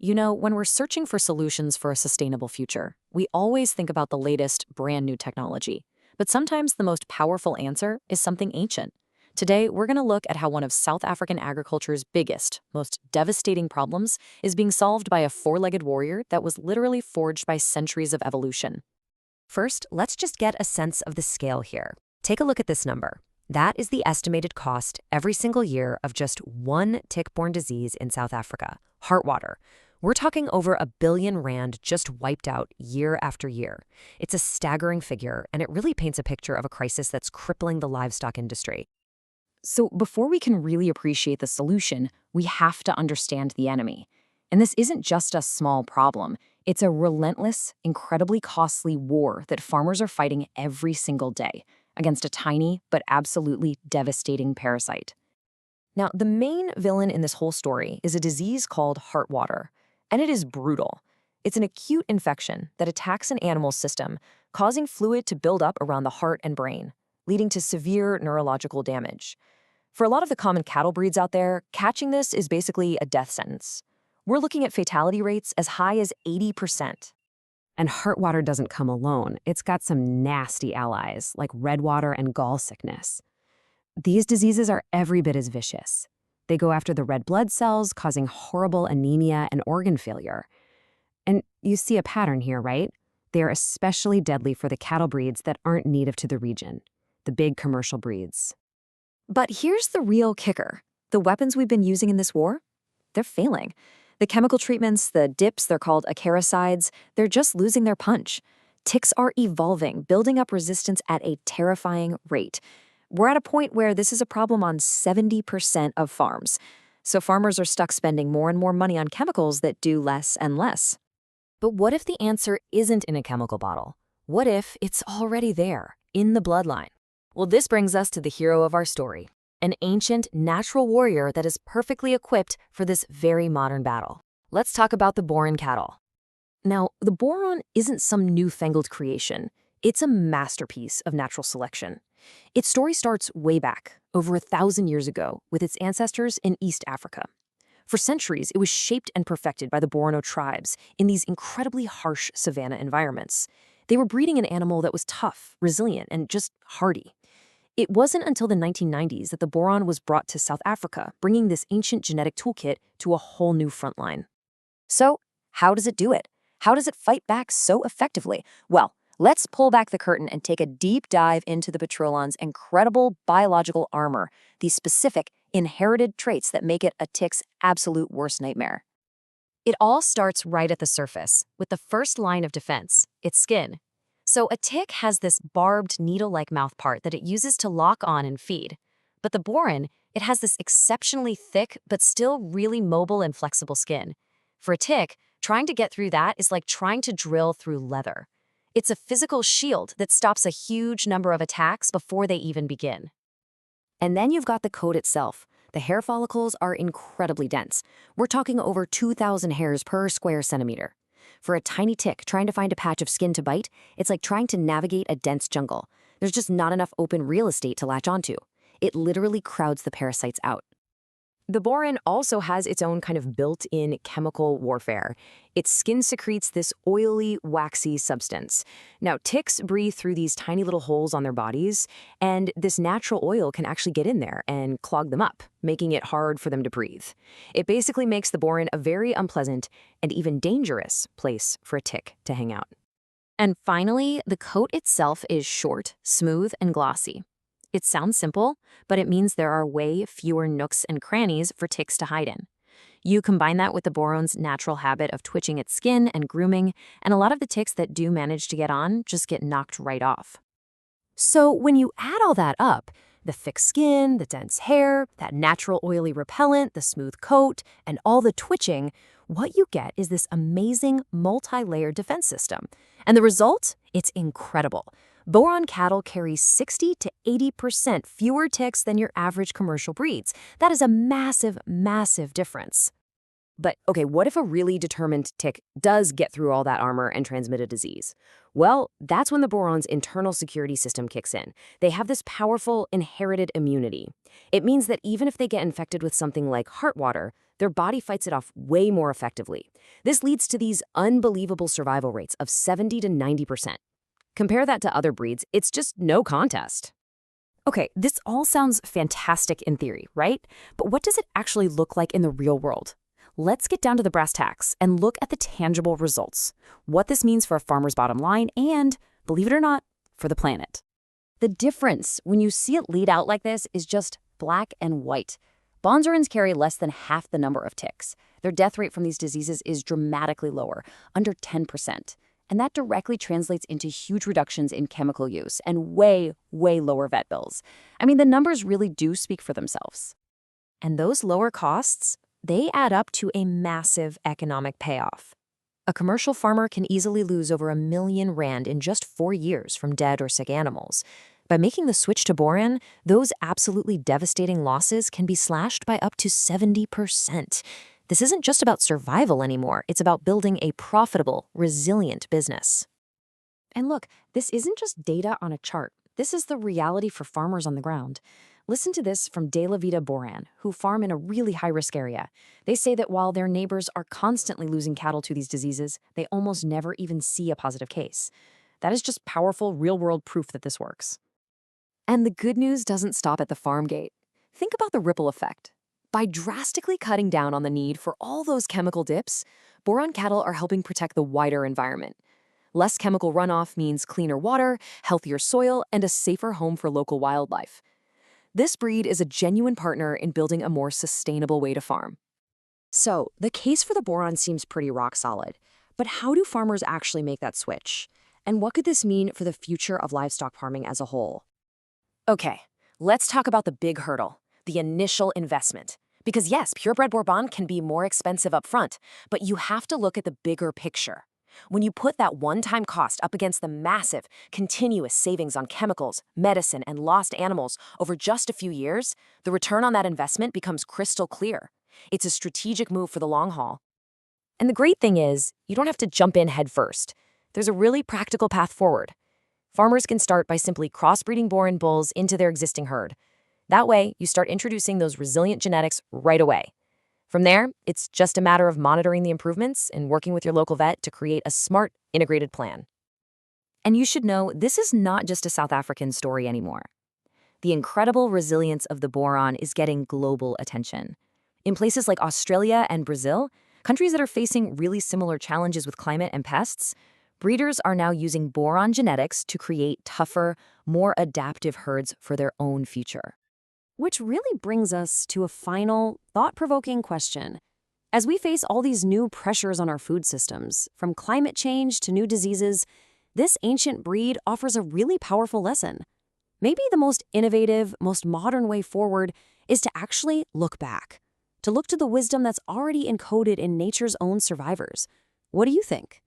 You know, when we're searching for solutions for a sustainable future, we always think about the latest, brand new technology. But sometimes the most powerful answer is something ancient. Today, we're going to look at how one of South African agriculture's biggest, most devastating problems is being solved by a four-legged warrior that was literally forged by centuries of evolution. First, let's just get a sense of the scale here. Take a look at this number. That is the estimated cost every single year of just one tick-borne disease in South Africa, heartwater. We're talking over R1 billion just wiped out year after year. It's a staggering figure, and it really paints a picture of a crisis that's crippling the livestock industry. So before we can really appreciate the solution, we have to understand the enemy. And this isn't just a small problem. It's a relentless, incredibly costly war that farmers are fighting every single day against a tiny but absolutely devastating parasite. Now, the main villain in this whole story is a disease called heartwater, and it is brutal. It's an acute infection that attacks an animal's system, causing fluid to build up around the heart and brain, leading to severe neurological damage. For a lot of the common cattle breeds out there, catching this is basically a death sentence. We're looking at fatality rates as high as 80%. And heartwater doesn't come alone. It's got some nasty allies, like redwater and gallsickness. These diseases are every bit as vicious. They go after the red blood cells, causing horrible anemia and organ failure. And you see a pattern here, right? They are especially deadly for the cattle breeds that aren't native to the region, the big commercial breeds. But here's the real kicker. The weapons we've been using in this war, they're failing. The chemical treatments, the dips, they're called acaricides, they're just losing their punch. Ticks are evolving, building up resistance at a terrifying rate. We're at a point where this is a problem on 70% of farms. So farmers are stuck spending more and more money on chemicals that do less and less. But what if the answer isn't in a chemical bottle? What if it's already there, in the bloodline? Well, this brings us to the hero of our story, an ancient natural warrior that is perfectly equipped for this very modern battle. Let's talk about the Boran cattle. Now, the Boran isn't some newfangled creation. It's a masterpiece of natural selection. Its story starts way back, over 1,000 years ago, with its ancestors in East Africa. For centuries, it was shaped and perfected by the Borano tribes in these incredibly harsh savanna environments. They were breeding an animal that was tough, resilient, and just hardy. It wasn't until the 1990s that the Boran was brought to South Africa, bringing this ancient genetic toolkit to a whole new frontline. So, how does it do it? How does it fight back so effectively? Well, let's pull back the curtain and take a deep dive into the Petrolon's incredible biological armor, these specific, inherited traits that make it a tick's absolute worst nightmare. It all starts right at the surface, with the first line of defense, its skin. So a tick has this barbed, needle-like mouthpart that it uses to lock on and feed. But the Boran, it has this exceptionally thick but still really mobile and flexible skin. For a tick, trying to get through that is like trying to drill through leather. It's a physical shield that stops a huge number of attacks before they even begin. And then you've got the coat itself. The hair follicles are incredibly dense. We're talking over 2,000 hairs per square centimeter. For a tiny tick trying to find a patch of skin to bite, it's like trying to navigate a dense jungle. There's just not enough open real estate to latch onto. It literally crowds the parasites out. The Boran also has its own kind of built-in chemical warfare. Its skin secretes this oily, waxy substance. Now, ticks breathe through these tiny little holes on their bodies, and this natural oil can actually get in there and clog them up, making it hard for them to breathe. It basically makes the Boran a very unpleasant and even dangerous place for a tick to hang out. And finally, the coat itself is short, smooth, and glossy. It sounds simple, but it means there are way fewer nooks and crannies for ticks to hide in. You combine that with the Boran's natural habit of twitching its skin and grooming, and a lot of the ticks that do manage to get on just get knocked right off. So when you add all that up, the thick skin, the dense hair, that natural oily repellent, the smooth coat, and all the twitching, what you get is this amazing multi-layered defense system. And the result? It's incredible. Boran cattle carry 60 to 80% fewer ticks than your average commercial breeds. That is a massive, massive difference. But okay, what if a really determined tick does get through all that armor and transmit a disease? Well, that's when the Boran's internal security system kicks in. They have this powerful inherited immunity. It means that even if they get infected with something like heartwater, their body fights it off way more effectively. This leads to these unbelievable survival rates of 70 to 90%. Compare that to other breeds, it's just no contest. Okay, this all sounds fantastic in theory, right? But what does it actually look like in the real world? Let's get down to the brass tacks and look at the tangible results, what this means for a farmer's bottom line and, believe it or not, for the planet. The difference when you see it laid out like this is just black and white. Bonzerans carry less than half the number of ticks. Their death rate from these diseases is dramatically lower, under 10%. And that directly translates into huge reductions in chemical use and way, way lower vet bills. I mean, the numbers really do speak for themselves. And those lower costs, they add up to a massive economic payoff. A commercial farmer can easily lose over R1 million in just 4 years from dead or sick animals. By making the switch to Boran, those absolutely devastating losses can be slashed by up to 70%. This isn't just about survival anymore, it's about building a profitable, resilient business. And look, this isn't just data on a chart. This is the reality for farmers on the ground. Listen to this from De La Vida Boran, who farm in a really high-risk area. They say that while their neighbors are constantly losing cattle to these diseases, they almost never even see a positive case. That is just powerful, real-world proof that this works. And the good news doesn't stop at the farm gate. Think about the ripple effect. By drastically cutting down on the need for all those chemical dips, Boran cattle are helping protect the wider environment. Less chemical runoff means cleaner water, healthier soil, and a safer home for local wildlife. This breed is a genuine partner in building a more sustainable way to farm. So, the case for the Boran seems pretty rock solid. But how do farmers actually make that switch? And what could this mean for the future of livestock farming as a whole? Okay, let's talk about the big hurdle, the initial investment. Because yes, purebred Bourbon can be more expensive up front, but you have to look at the bigger picture. When you put that one-time cost up against the massive, continuous savings on chemicals, medicine, and lost animals over just a few years, the return on that investment becomes crystal clear. It's a strategic move for the long haul. And the great thing is, you don't have to jump in head first. There's a really practical path forward. Farmers can start by simply crossbreeding Boran bulls into their existing herd. That way, you start introducing those resilient genetics right away. From there, it's just a matter of monitoring the improvements and working with your local vet to create a smart, integrated plan. And you should know, this is not just a South African story anymore. The incredible resilience of the Boran is getting global attention. In places like Australia and Brazil, countries that are facing really similar challenges with climate and pests, breeders are now using Boran genetics to create tougher, more adaptive herds for their own future. Which really brings us to a final, thought-provoking question. As we face all these new pressures on our food systems, from climate change to new diseases, this ancient breed offers a really powerful lesson. Maybe the most innovative, most modern way forward is to actually look back, to look to the wisdom that's already encoded in nature's own survivors. What do you think?